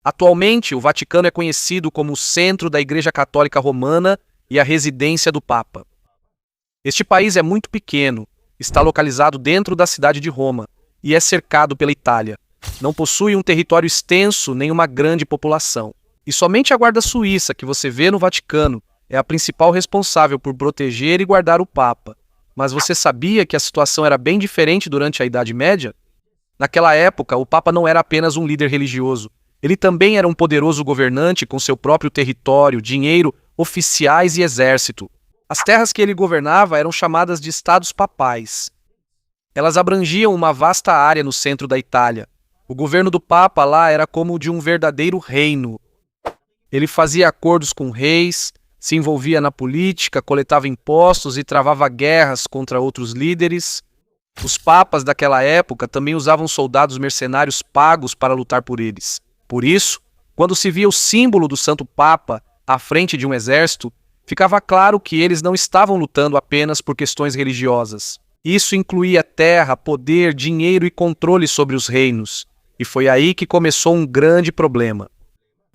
Atualmente, o Vaticano é conhecido como o centro da Igreja Católica Romana e a residência do Papa. Este país é muito pequeno, está localizado dentro da cidade de Roma e é cercado pela Itália. Não possui um território extenso nem uma grande população. E somente a guarda suíça que você vê no Vaticano é a principal responsável por proteger e guardar o Papa. Mas você sabia que a situação era bem diferente durante a Idade Média? Naquela época, o Papa não era apenas um líder religioso. Ele também era um poderoso governante com seu próprio território, dinheiro, oficiais e exército. As terras que ele governava eram chamadas de estados papais. Elas abrangiam uma vasta área no centro da Itália. O governo do Papa lá era como o de um verdadeiro reino. Ele fazia acordos com reis, se envolvia na política, coletava impostos e travava guerras contra outros líderes. Os papas daquela época também usavam soldados mercenários pagos para lutar por eles. Por isso, quando se via o símbolo do Santo Papa à frente de um exército, ficava claro que eles não estavam lutando apenas por questões religiosas. Isso incluía terra, poder, dinheiro e controle sobre os reinos. E foi aí que começou um grande problema.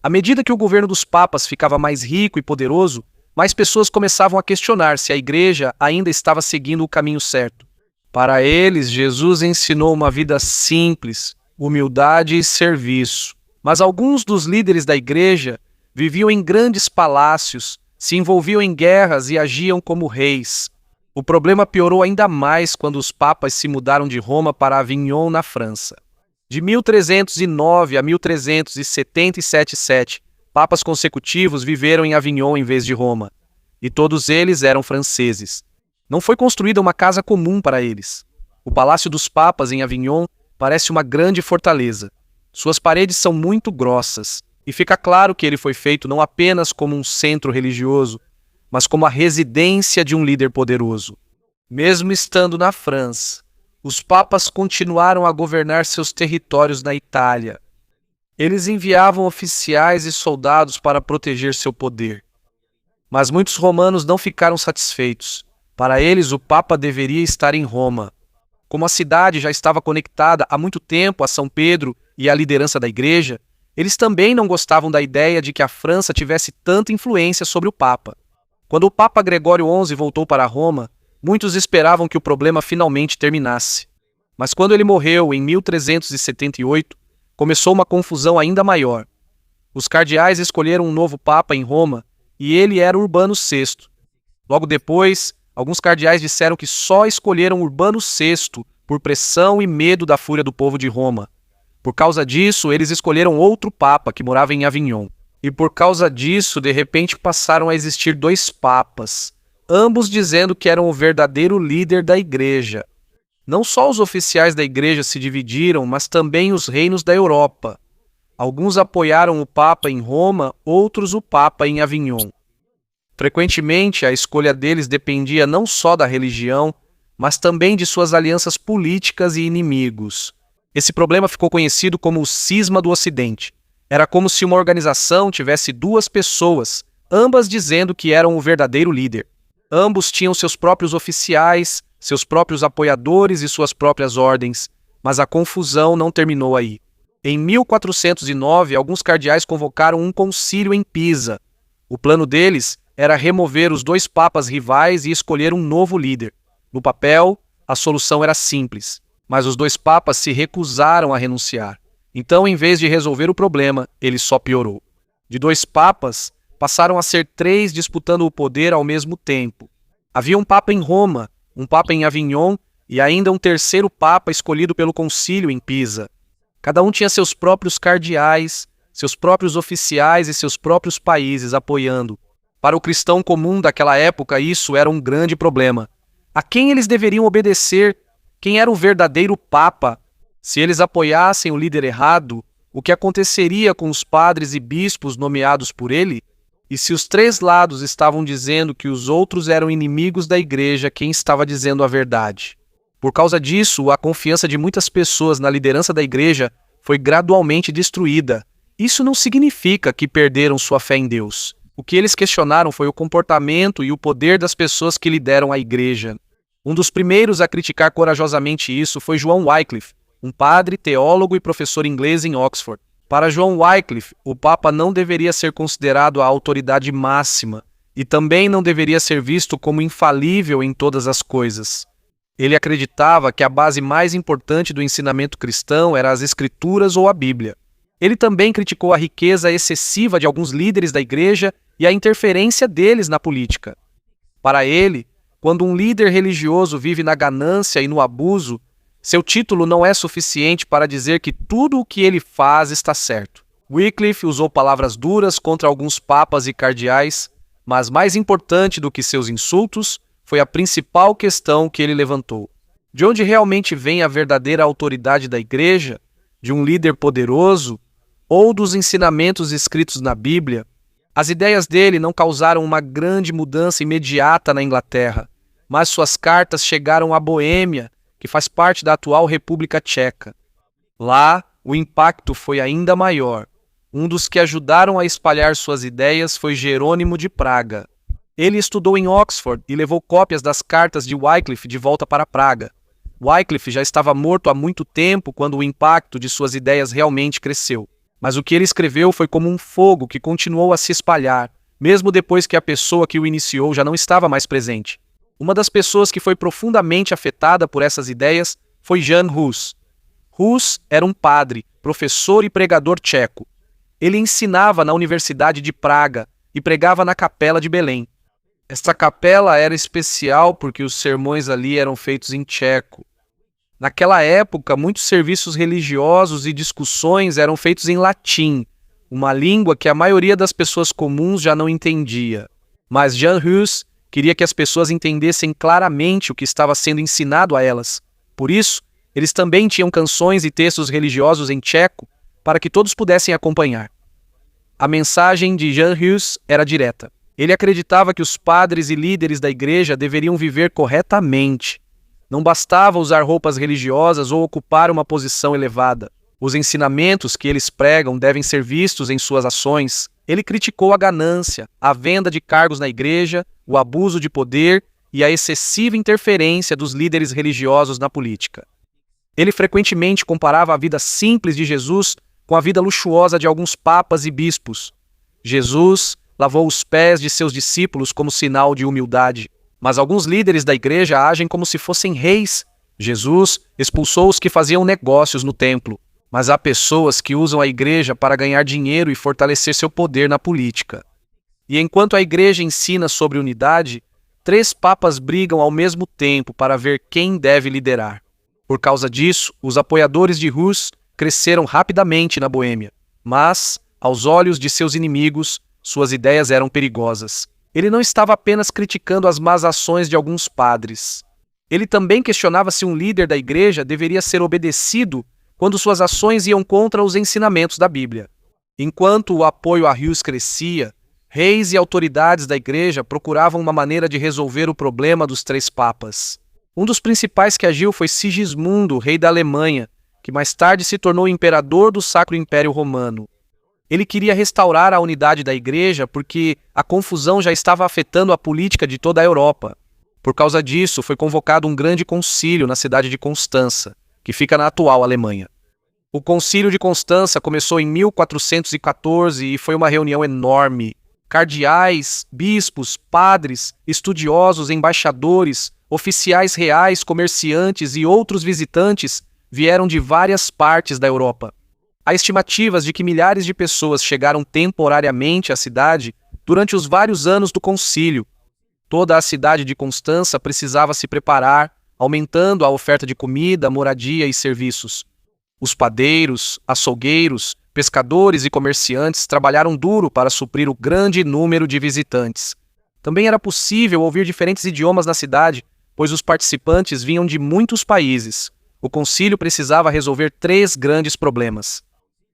À medida que o governo dos papas ficava mais rico e poderoso, mais pessoas começavam a questionar se a igreja ainda estava seguindo o caminho certo. Para eles, Jesus ensinou uma vida simples, humildade e serviço. Mas alguns dos líderes da igreja viviam em grandes palácios, se envolviam em guerras e agiam como reis. O problema piorou ainda mais quando os papas se mudaram de Roma para Avignon, na França. De 1309 a 1377, papas consecutivos viveram em Avignon em vez de Roma. E todos eles eram franceses. Não foi construída uma casa comum para eles. O Palácio dos Papas em Avignon parece uma grande fortaleza. Suas paredes são muito grossas, e fica claro que ele foi feito não apenas como um centro religioso, mas como a residência de um líder poderoso. Mesmo estando na França, os papas continuaram a governar seus territórios na Itália. Eles enviavam oficiais e soldados para proteger seu poder. Mas muitos romanos não ficaram satisfeitos. Para eles, o Papa deveria estar em Roma. Como a cidade já estava conectada há muito tempo a São Pedro e à liderança da igreja, eles também não gostavam da ideia de que a França tivesse tanta influência sobre o Papa. Quando o Papa Gregório XI voltou para Roma, muitos esperavam que o problema finalmente terminasse. Mas quando ele morreu em 1378, começou uma confusão ainda maior. Os cardeais escolheram um novo Papa em Roma e ele era Urbano VI. Logo depois, alguns cardeais disseram que só escolheram Urbano VI por pressão e medo da fúria do povo de Roma. Por causa disso, eles escolheram outro Papa que morava em Avignon. E por causa disso, de repente passaram a existir dois papas, ambos dizendo que eram o verdadeiro líder da igreja. Não só os oficiais da igreja se dividiram, mas também os reinos da Europa. Alguns apoiaram o Papa em Roma, outros o Papa em Avignon. Frequentemente, a escolha deles dependia não só da religião, mas também de suas alianças políticas e inimigos. Esse problema ficou conhecido como o Cisma do Ocidente. Era como se uma organização tivesse duas pessoas, ambas dizendo que eram o verdadeiro líder. Ambos tinham seus próprios oficiais, seus próprios apoiadores e suas próprias ordens, mas a confusão não terminou aí. Em 1409, alguns cardeais convocaram um concílio em Pisa. O plano deles era remover os dois papas rivais e escolher um novo líder. No papel, a solução era simples, mas os dois papas se recusaram a renunciar. Então, em vez de resolver o problema, ele só piorou. De dois papas, passaram a ser três disputando o poder ao mesmo tempo. Havia um papa em Roma, um papa em Avignon e ainda um terceiro papa escolhido pelo concílio em Pisa. Cada um tinha seus próprios cardeais, seus próprios oficiais e seus próprios países apoiando. Para o cristão comum daquela época, isso era um grande problema. A quem eles deveriam obedecer? Quem era o verdadeiro papa? Se eles apoiassem o líder errado, o que aconteceria com os padres e bispos nomeados por ele? E se os três lados estavam dizendo que os outros eram inimigos da igreja, quem estava dizendo a verdade? Por causa disso, a confiança de muitas pessoas na liderança da igreja foi gradualmente destruída. Isso não significa que perderam sua fé em Deus. O que eles questionaram foi o comportamento e o poder das pessoas que lideram a igreja. Um dos primeiros a criticar corajosamente isso foi John Wycliffe, um padre, teólogo e professor inglês em Oxford. Para John Wycliffe, o Papa não deveria ser considerado a autoridade máxima e também não deveria ser visto como infalível em todas as coisas. Ele acreditava que a base mais importante do ensinamento cristão era as Escrituras ou a Bíblia. Ele também criticou a riqueza excessiva de alguns líderes da igreja e a interferência deles na política. Para ele, quando um líder religioso vive na ganância e no abuso, seu título não é suficiente para dizer que tudo o que ele faz está certo. Wycliffe usou palavras duras contra alguns papas e cardeais, mas mais importante do que seus insultos foi a principal questão que ele levantou. De onde realmente vem a verdadeira autoridade da igreja, de um líder poderoso ou dos ensinamentos escritos na Bíblia? As ideias dele não causaram uma grande mudança imediata na Inglaterra, mas suas cartas chegaram à Boêmia, que faz parte da atual República Tcheca. Lá, o impacto foi ainda maior. Um dos que ajudaram a espalhar suas ideias foi Jerônimo de Praga. Ele estudou em Oxford e levou cópias das cartas de Wycliffe de volta para Praga. Wycliffe já estava morto há muito tempo quando o impacto de suas ideias realmente cresceu. Mas o que ele escreveu foi como um fogo que continuou a se espalhar, mesmo depois que a pessoa que o iniciou já não estava mais presente. Uma das pessoas que foi profundamente afetada por essas ideias foi Jan Hus. Hus era um padre, professor e pregador tcheco. Ele ensinava na Universidade de Praga e pregava na Capela de Belém. Esta capela era especial porque os sermões ali eram feitos em tcheco. Naquela época, muitos serviços religiosos e discussões eram feitos em latim, uma língua que a maioria das pessoas comuns já não entendia. Mas Jan Hus queria que as pessoas entendessem claramente o que estava sendo ensinado a elas. Por isso, eles também tinham canções e textos religiosos em tcheco para que todos pudessem acompanhar. A mensagem de Jan Hus era direta. Ele acreditava que os padres e líderes da igreja deveriam viver corretamente. Não bastava usar roupas religiosas ou ocupar uma posição elevada. Os ensinamentos que eles pregam devem ser vistos em suas ações. Ele criticou a ganância, a venda de cargos na igreja, o abuso de poder e a excessiva interferência dos líderes religiosos na política. Ele frequentemente comparava a vida simples de Jesus com a vida luxuosa de alguns papas e bispos. Jesus lavou os pés de seus discípulos como sinal de humildade. Mas alguns líderes da igreja agem como se fossem reis. Jesus expulsou os que faziam negócios no templo. Mas há pessoas que usam a igreja para ganhar dinheiro e fortalecer seu poder na política. E enquanto a igreja ensina sobre unidade, 3 papas brigam ao mesmo tempo para ver quem deve liderar. Por causa disso, os apoiadores de Hus cresceram rapidamente na Boêmia. Mas, aos olhos de seus inimigos, suas ideias eram perigosas. Ele não estava apenas criticando as más ações de alguns padres. Ele também questionava se um líder da igreja deveria ser obedecido quando suas ações iam contra os ensinamentos da Bíblia. Enquanto o apoio a Hus crescia, reis e autoridades da igreja procuravam uma maneira de resolver o problema dos 3 papas. Um dos principais que agiu foi Sigismundo, rei da Alemanha, que mais tarde se tornou imperador do Sacro Império Romano. Ele queria restaurar a unidade da igreja porque a confusão já estava afetando a política de toda a Europa. Por causa disso, foi convocado um grande concílio na cidade de Constança, que fica na atual Alemanha. O concílio de Constança começou em 1414 e foi uma reunião enorme. Cardeais, bispos, padres, estudiosos, embaixadores, oficiais reais, comerciantes e outros visitantes vieram de várias partes da Europa. Há estimativas de que milhares de pessoas chegaram temporariamente à cidade durante os vários anos do concílio. Toda a cidade de Constança precisava se preparar, aumentando a oferta de comida, moradia e serviços. Os padeiros, açougueiros, pescadores e comerciantes trabalharam duro para suprir o grande número de visitantes. Também era possível ouvir diferentes idiomas na cidade, pois os participantes vinham de muitos países. O concílio precisava resolver 3 grandes problemas.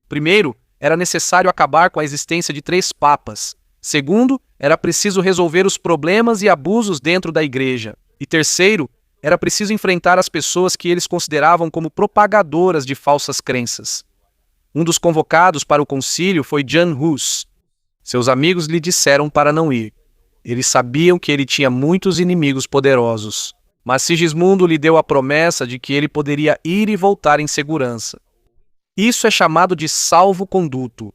Primeiro, era necessário acabar com a existência de 3 papas. Segundo, era preciso resolver os problemas e abusos dentro da igreja. E terceiro, era preciso enfrentar as pessoas que eles consideravam como propagadoras de falsas crenças. Um dos convocados para o concílio foi Jan Hus. Seus amigos lhe disseram para não ir. Eles sabiam que ele tinha muitos inimigos poderosos. Mas Sigismundo lhe deu a promessa de que ele poderia ir e voltar em segurança. Isso é chamado de salvo-conduto.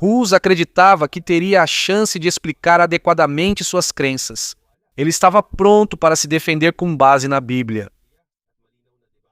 Hus acreditava que teria a chance de explicar adequadamente suas crenças. Ele estava pronto para se defender com base na Bíblia.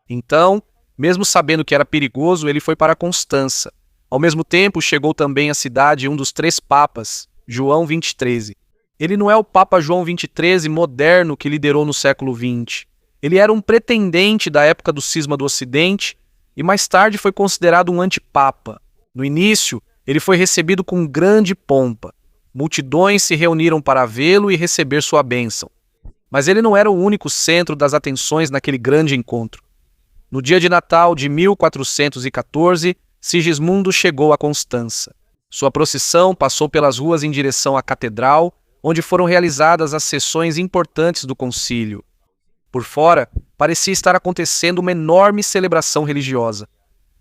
Então, mesmo sabendo que era perigoso, ele foi para Constança. Ao mesmo tempo, chegou também à cidade um dos 3 papas, João XXIII. Ele não é o Papa João XXIII moderno que liderou no século XX. Ele era um pretendente da época do cisma do Ocidente e mais tarde foi considerado um antipapa. No início, ele foi recebido com grande pompa. Multidões se reuniram para vê-lo e receber sua bênção. Mas ele não era o único centro das atenções naquele grande encontro. No dia de Natal de 1414, Sigismundo chegou a Constança. Sua procissão passou pelas ruas em direção à catedral, onde foram realizadas as sessões importantes do concílio. Por fora, parecia estar acontecendo uma enorme celebração religiosa.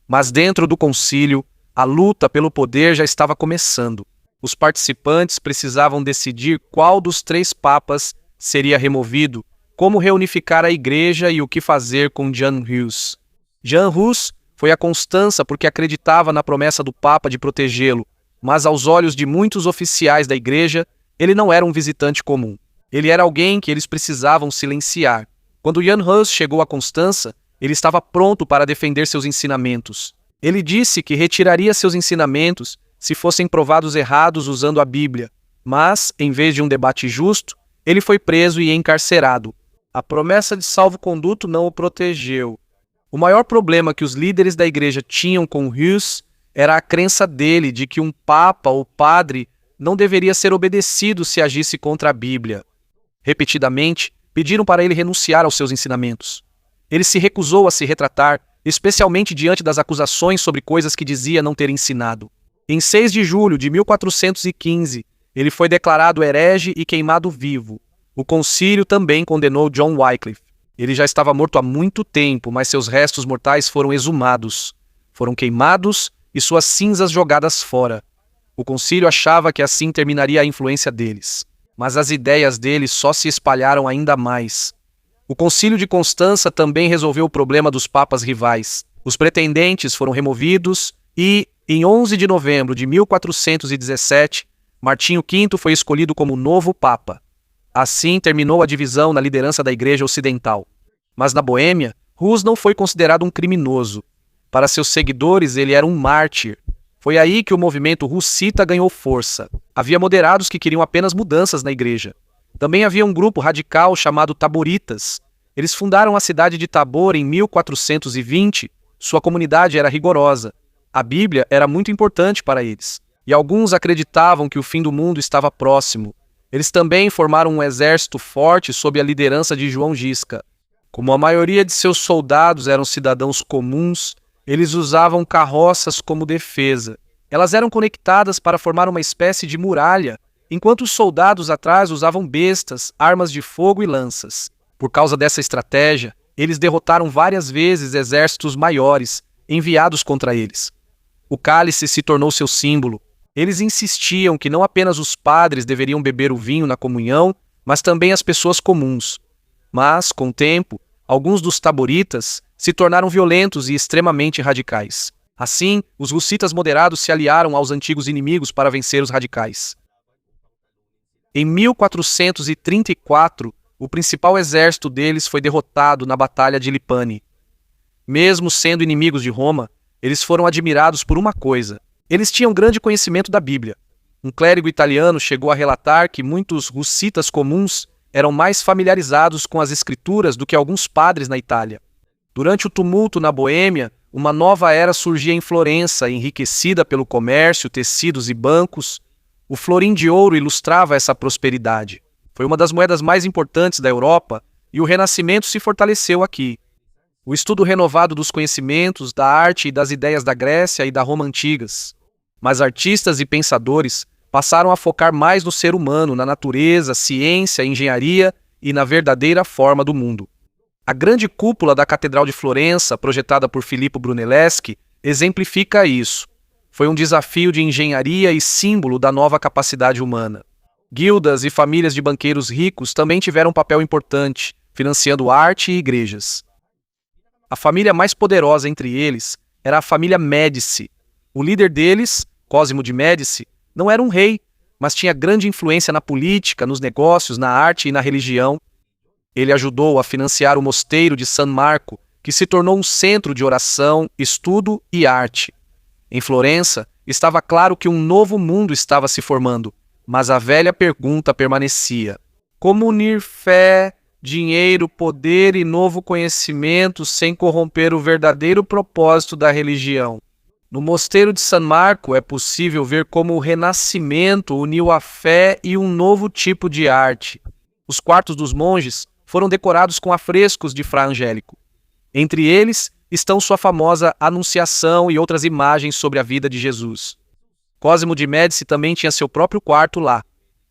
Mas dentro do concílio, a luta pelo poder já estava começando. Os participantes precisavam decidir qual dos 3 papas seria removido, como reunificar a igreja e o que fazer com Jan Hus. Jan Hus foi a Constança porque acreditava na promessa do Papa de protegê-lo, mas aos olhos de muitos oficiais da igreja, ele não era um visitante comum. Ele era alguém que eles precisavam silenciar. Quando Jan Hus chegou a Constança, ele estava pronto para defender seus ensinamentos. Ele disse que retiraria seus ensinamentos se fossem provados errados usando a Bíblia, mas, em vez de um debate justo, ele foi preso e encarcerado. A promessa de salvo-conduto não o protegeu. O maior problema que os líderes da igreja tinham com Hus era a crença dele de que um papa ou padre não deveria ser obedecido se agisse contra a Bíblia. Repetidamente, pediram para ele renunciar aos seus ensinamentos. Ele se recusou a se retratar, especialmente diante das acusações sobre coisas que dizia não ter ensinado. Em 6 de julho de 1415, ele foi declarado herege e queimado vivo. O concílio também condenou John Wycliffe. Ele já estava morto há muito tempo, mas seus restos mortais foram exumados. Foram queimados e suas cinzas jogadas fora. O concílio achava que assim terminaria a influência deles. Mas as ideias deles só se espalharam ainda mais. O concílio de Constança também resolveu o problema dos papas rivais. Os pretendentes foram removidos e, em 11 de novembro de 1417, Martinho V foi escolhido como novo papa. Assim terminou a divisão na liderança da Igreja Ocidental. Mas na Boêmia, Hus não foi considerado um criminoso. Para seus seguidores, ele era um mártir. Foi aí que o movimento hussita ganhou força. Havia moderados que queriam apenas mudanças na igreja. Também havia um grupo radical chamado Taboritas. Eles fundaram a cidade de Tabor em 1420. Sua comunidade era rigorosa. A Bíblia era muito importante para eles. E alguns acreditavam que o fim do mundo estava próximo. Eles também formaram um exército forte sob a liderança de João Gisca. Como a maioria de seus soldados eram cidadãos comuns, eles usavam carroças como defesa. Elas eram conectadas para formar uma espécie de muralha, enquanto os soldados atrás usavam bestas, armas de fogo e lanças. Por causa dessa estratégia, eles derrotaram várias vezes exércitos maiores, enviados contra eles. O cálice se tornou seu símbolo. Eles insistiam que não apenas os padres deveriam beber o vinho na comunhão, mas também as pessoas comuns. Mas, com o tempo, alguns dos taboritas se tornaram violentos e extremamente radicais. Assim, os hussitas moderados se aliaram aos antigos inimigos para vencer os radicais. Em 1434, o principal exército deles foi derrotado na Batalha de Lipane. Mesmo sendo inimigos de Roma, eles foram admirados por uma coisa. Eles tinham grande conhecimento da Bíblia. Um clérigo italiano chegou a relatar que muitos hussitas comuns eram mais familiarizados com as escrituras do que alguns padres na Itália. Durante o tumulto na Boêmia, uma nova era surgia em Florença, enriquecida pelo comércio, tecidos e bancos. O florim de ouro ilustrava essa prosperidade. Foi uma das moedas mais importantes da Europa e o Renascimento se fortaleceu aqui. O estudo renovado dos conhecimentos, da arte e das ideias da Grécia e da Roma antigas. Mas artistas e pensadores passaram a focar mais no ser humano, na natureza, ciência, engenharia e na verdadeira forma do mundo. A grande cúpula da Catedral de Florença, projetada por Filippo Brunelleschi, exemplifica isso. Foi um desafio de engenharia e símbolo da nova capacidade humana. Guildas e famílias de banqueiros ricos também tiveram um papel importante, financiando arte e igrejas. A família mais poderosa entre eles era a família Médici. O líder deles, Cosimo de Médici, não era um rei, mas tinha grande influência na política, nos negócios, na arte e na religião. Ele ajudou a financiar o mosteiro de San Marco, que se tornou um centro de oração, estudo e arte. Em Florença, estava claro que um novo mundo estava se formando, mas a velha pergunta permanecia: como unir fé, dinheiro, poder e novo conhecimento sem corromper o verdadeiro propósito da religião? No Mosteiro de San Marco é possível ver como o Renascimento uniu a fé e um novo tipo de arte. Os quartos dos monges foram decorados com afrescos de Fra Angelico. Entre eles estão sua famosa Anunciação e outras imagens sobre a vida de Jesus. Cosimo de Médici também tinha seu próprio quarto lá.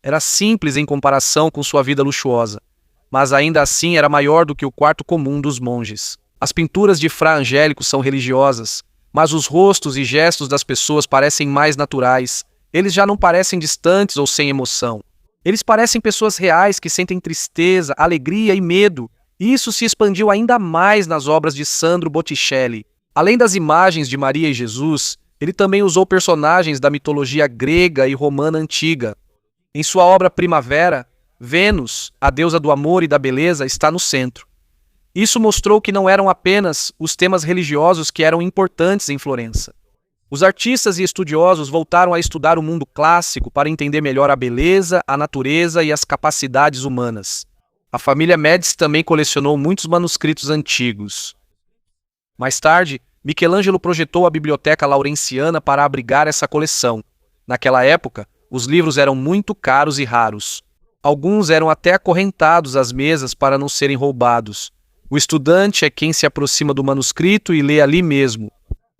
Era simples em comparação com sua vida luxuosa, mas ainda assim era maior do que o quarto comum dos monges. As pinturas de Fra Angelico são religiosas, mas os rostos e gestos das pessoas parecem mais naturais. Eles já não parecem distantes ou sem emoção. Eles parecem pessoas reais que sentem tristeza, alegria e medo. E isso se expandiu ainda mais nas obras de Sandro Botticelli. Além das imagens de Maria e Jesus, ele também usou personagens da mitologia grega e romana antiga. Em sua obra Primavera, Vênus, a deusa do amor e da beleza, está no centro. Isso mostrou que não eram apenas os temas religiosos que eram importantes em Florença. Os artistas e estudiosos voltaram a estudar o mundo clássico para entender melhor a beleza, a natureza e as capacidades humanas. A família Médici também colecionou muitos manuscritos antigos. Mais tarde, Michelangelo projetou a Biblioteca Laurenciana para abrigar essa coleção. Naquela época, os livros eram muito caros e raros. Alguns eram até acorrentados às mesas para não serem roubados. O estudante é quem se aproxima do manuscrito e lê ali mesmo.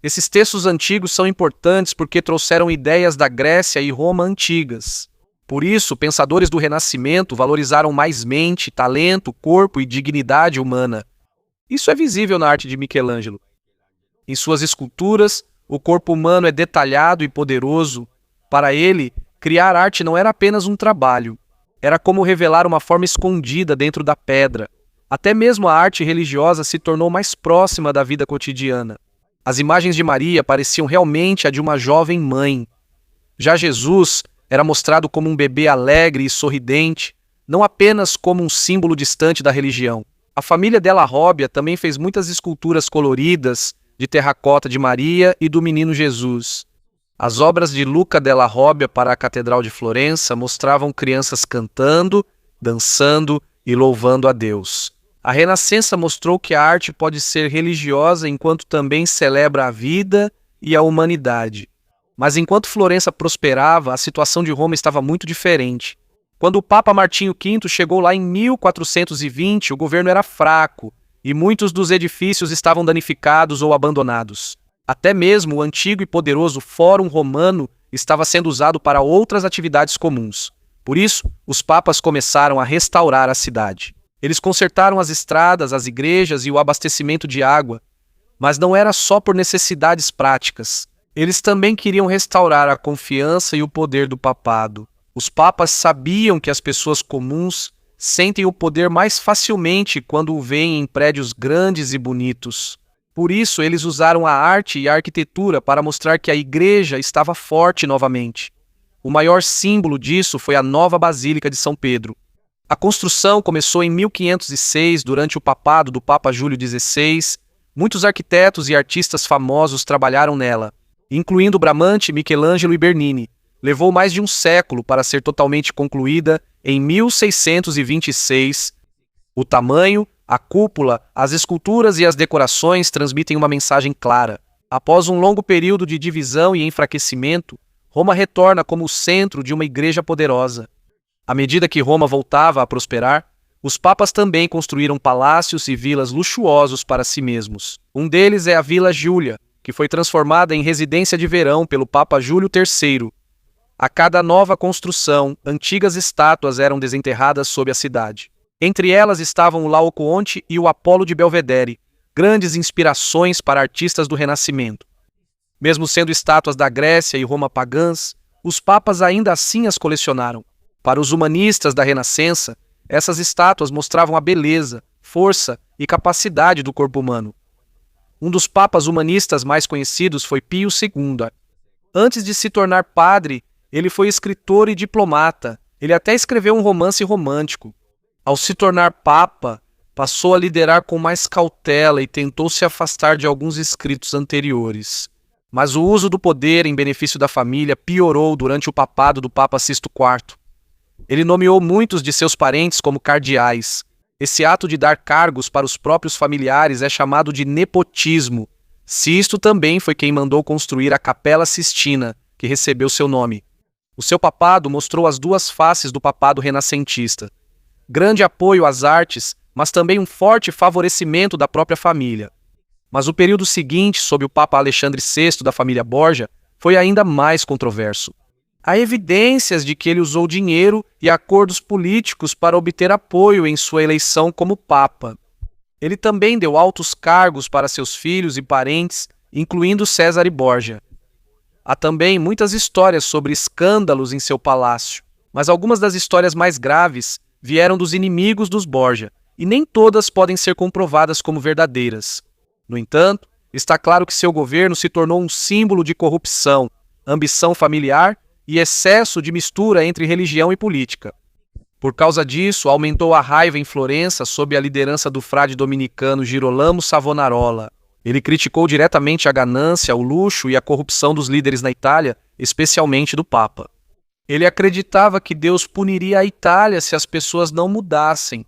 Esses textos antigos são importantes porque trouxeram ideias da Grécia e Roma antigas. Por isso, pensadores do Renascimento valorizaram mais mente, talento, corpo e dignidade humana. Isso é visível na arte de Michelangelo. Em suas esculturas, o corpo humano é detalhado e poderoso. Para ele, criar arte não era apenas um trabalho. Era como revelar uma forma escondida dentro da pedra. Até mesmo a arte religiosa se tornou mais próxima da vida cotidiana. As imagens de Maria pareciam realmente a de uma jovem mãe. Já Jesus era mostrado como um bebê alegre e sorridente, não apenas como um símbolo distante da religião. A família Della Robbia também fez muitas esculturas coloridas de terracota de Maria e do menino Jesus. As obras de Luca Della Robbia para a Catedral de Florença mostravam crianças cantando, dançando e louvando a Deus. A Renascença mostrou que a arte pode ser religiosa enquanto também celebra a vida e a humanidade. Mas enquanto Florença prosperava, a situação de Roma estava muito diferente. Quando o Papa Martinho V chegou lá em 1420, o governo era fraco e muitos dos edifícios estavam danificados ou abandonados. Até mesmo o antigo e poderoso Fórum Romano estava sendo usado para outras atividades comuns. Por isso, os papas começaram a restaurar a cidade. Eles consertaram as estradas, as igrejas e o abastecimento de água. Mas não era só por necessidades práticas. Eles também queriam restaurar a confiança e o poder do papado. Os papas sabiam que as pessoas comuns sentem o poder mais facilmente quando o veem em prédios grandes e bonitos. Por isso, eles usaram a arte e a arquitetura para mostrar que a igreja estava forte novamente. O maior símbolo disso foi a nova Basílica de São Pedro. A construção começou em 1506, durante o papado do Papa Júlio XVI. Muitos arquitetos e artistas famosos trabalharam nela, incluindo Bramante, Michelangelo e Bernini. Levou mais de um século para ser totalmente concluída em 1626. O tamanho, a cúpula, as esculturas e as decorações transmitem uma mensagem clara. Após um longo período de divisão e enfraquecimento, Roma retorna como o centro de uma igreja poderosa. À medida que Roma voltava a prosperar, os papas também construíram palácios e vilas luxuosos para si mesmos. Um deles é a Vila Júlia, que foi transformada em residência de verão pelo Papa Júlio III. A cada nova construção, antigas estátuas eram desenterradas sob a cidade. Entre elas estavam o Laocoonte e o Apolo de Belvedere, grandes inspirações para artistas do Renascimento. Mesmo sendo estátuas da Grécia e Roma pagãs, os papas ainda assim as colecionaram. Para os humanistas da Renascença, essas estátuas mostravam a beleza, força e capacidade do corpo humano. Um dos papas humanistas mais conhecidos foi Pio II. Antes de se tornar padre, ele foi escritor e diplomata. Ele até escreveu um romance romântico. Ao se tornar papa, passou a liderar com mais cautela e tentou se afastar de alguns escritos anteriores. Mas o uso do poder em benefício da família piorou durante o papado do Papa Sisto IV. Ele nomeou muitos de seus parentes como cardeais. Esse ato de dar cargos para os próprios familiares é chamado de nepotismo. Sisto também foi quem mandou construir a Capela Sistina, que recebeu seu nome. O seu papado mostrou as duas faces do papado renascentista. Grande apoio às artes, mas também um forte favorecimento da própria família. Mas o período seguinte, sob o Papa Alexandre VI da família Borgia, foi ainda mais controverso. Há evidências de que ele usou dinheiro e acordos políticos para obter apoio em sua eleição como Papa. Ele também deu altos cargos para seus filhos e parentes, incluindo Césare Borgia. Há também muitas histórias sobre escândalos em seu palácio, mas algumas das histórias mais graves vieram dos inimigos dos Borgia, e nem todas podem ser comprovadas como verdadeiras. No entanto, está claro que seu governo se tornou um símbolo de corrupção, ambição familiar e excesso de mistura entre religião e política. Por causa disso, aumentou a raiva em Florença sob a liderança do frade dominicano Girolamo Savonarola. Ele criticou diretamente a ganância, o luxo e a corrupção dos líderes na Itália, especialmente do Papa. Ele acreditava que Deus puniria a Itália se as pessoas não mudassem.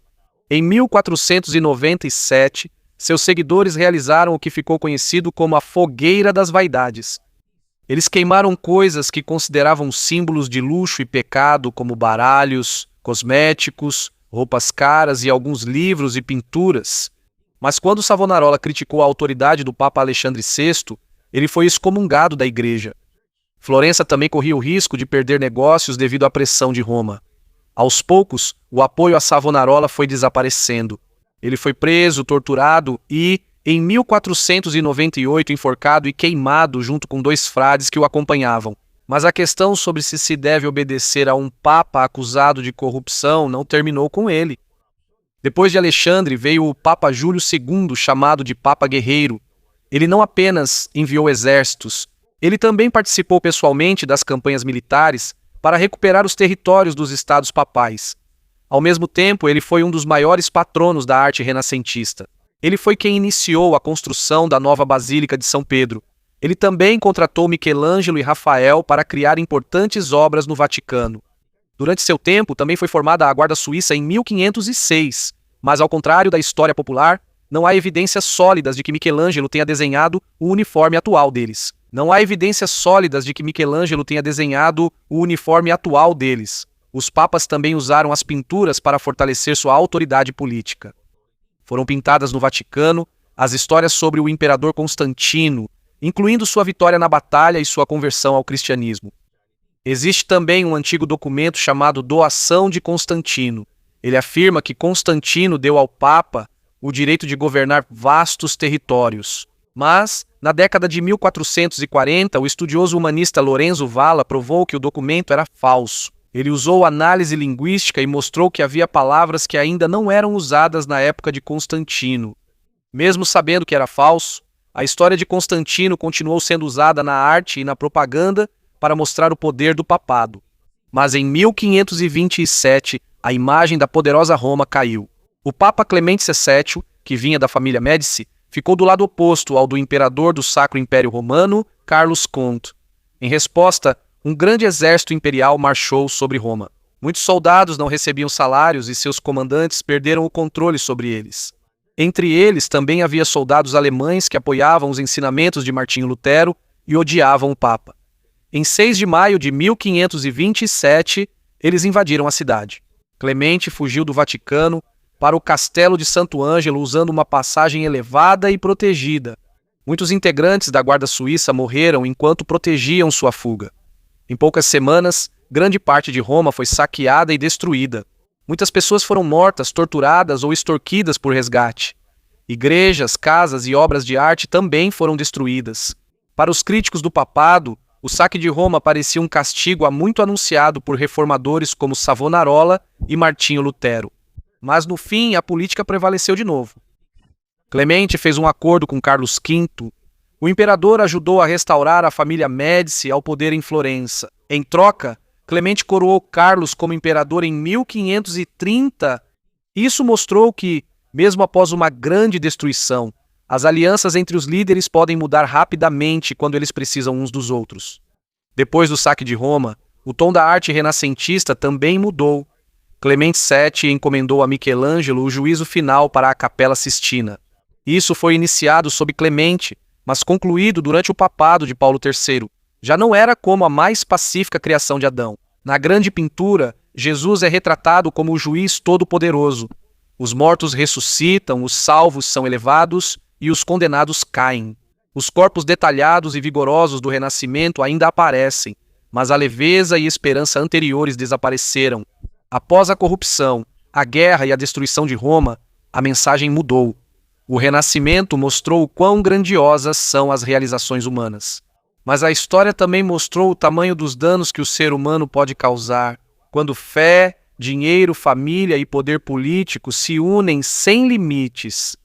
Em 1497, seus seguidores realizaram o que ficou conhecido como a Fogueira das Vaidades. Eles queimaram coisas que consideravam símbolos de luxo e pecado, como baralhos, cosméticos, roupas caras e alguns livros e pinturas. Mas quando Savonarola criticou a autoridade do Papa Alexandre VI, ele foi excomungado da igreja. Florença também corria o risco de perder negócios devido à pressão de Roma. Aos poucos, o apoio a Savonarola foi desaparecendo. Ele foi preso, torturado e, em 1498, enforcado e queimado junto com 2 frades que o acompanhavam. Mas a questão sobre se deve obedecer a um papa acusado de corrupção não terminou com ele. Depois de Alexandre veio o Papa Júlio II, chamado de Papa Guerreiro. Ele não apenas enviou exércitos, ele também participou pessoalmente das campanhas militares para recuperar os territórios dos estados papais. Ao mesmo tempo, ele foi um dos maiores patronos da arte renascentista. Ele foi quem iniciou a construção da nova Basílica de São Pedro. Ele também contratou Michelangelo e Rafael para criar importantes obras no Vaticano. Durante seu tempo, também foi formada a Guarda Suíça em 1506, mas ao contrário da história popular, não há evidências sólidas de que Michelangelo tenha desenhado o uniforme atual deles. Os papas também usaram as pinturas para fortalecer sua autoridade política. Foram pintadas no Vaticano as histórias sobre o imperador Constantino, incluindo sua vitória na batalha e sua conversão ao cristianismo. Existe também um antigo documento chamado Doação de Constantino. Ele afirma que Constantino deu ao Papa o direito de governar vastos territórios. Mas, na década de 1440, o estudioso humanista Lorenzo Valla provou que o documento era falso. Ele usou análise linguística e mostrou que havia palavras que ainda não eram usadas na época de Constantino. Mesmo sabendo que era falso, a história de Constantino continuou sendo usada na arte e na propaganda para mostrar o poder do papado. Mas em 1527, a imagem da poderosa Roma caiu. O Papa Clemente VII, que vinha da família Médici, ficou do lado oposto ao do imperador do Sacro Império Romano, Carlos Comte. Em resposta, um grande exército imperial marchou sobre Roma. Muitos soldados não recebiam salários e seus comandantes perderam o controle sobre eles. Entre eles também havia soldados alemães que apoiavam os ensinamentos de Martinho Lutero e odiavam o Papa. Em 6 de maio de 1527, eles invadiram a cidade. Clemente fugiu do Vaticano para o Castelo de Santo Ângelo usando uma passagem elevada e protegida. Muitos integrantes da Guarda Suíça morreram enquanto protegiam sua fuga. Em poucas semanas, grande parte de Roma foi saqueada e destruída. Muitas pessoas foram mortas, torturadas ou extorquidas por resgate. Igrejas, casas e obras de arte também foram destruídas. Para os críticos do papado, o saque de Roma parecia um castigo há muito anunciado por reformadores como Savonarola e Martinho Lutero. Mas no fim, a política prevaleceu de novo. Clemente fez um acordo com Carlos V. O imperador ajudou a restaurar a família Médici ao poder em Florença. Em troca, Clemente coroou Carlos como imperador em 1530. Isso mostrou que, mesmo após uma grande destruição, as alianças entre os líderes podem mudar rapidamente quando eles precisam uns dos outros. Depois do saque de Roma, o tom da arte renascentista também mudou. Clemente VII encomendou a Michelangelo o juízo final para a Capela Sistina. Isso foi iniciado sob Clemente, mas concluído durante o papado de Paulo III. Já não era como a mais pacífica criação de Adão. Na grande pintura, Jesus é retratado como o juiz todo-poderoso. Os mortos ressuscitam, os salvos são elevados e os condenados caem. Os corpos detalhados e vigorosos do Renascimento ainda aparecem, mas a leveza e esperança anteriores desapareceram. Após a corrupção, a guerra e a destruição de Roma, a mensagem mudou. O Renascimento mostrou o quão grandiosas são as realizações humanas. Mas a história também mostrou o tamanho dos danos que o ser humano pode causar quando fé, dinheiro, família e poder político se unem sem limites.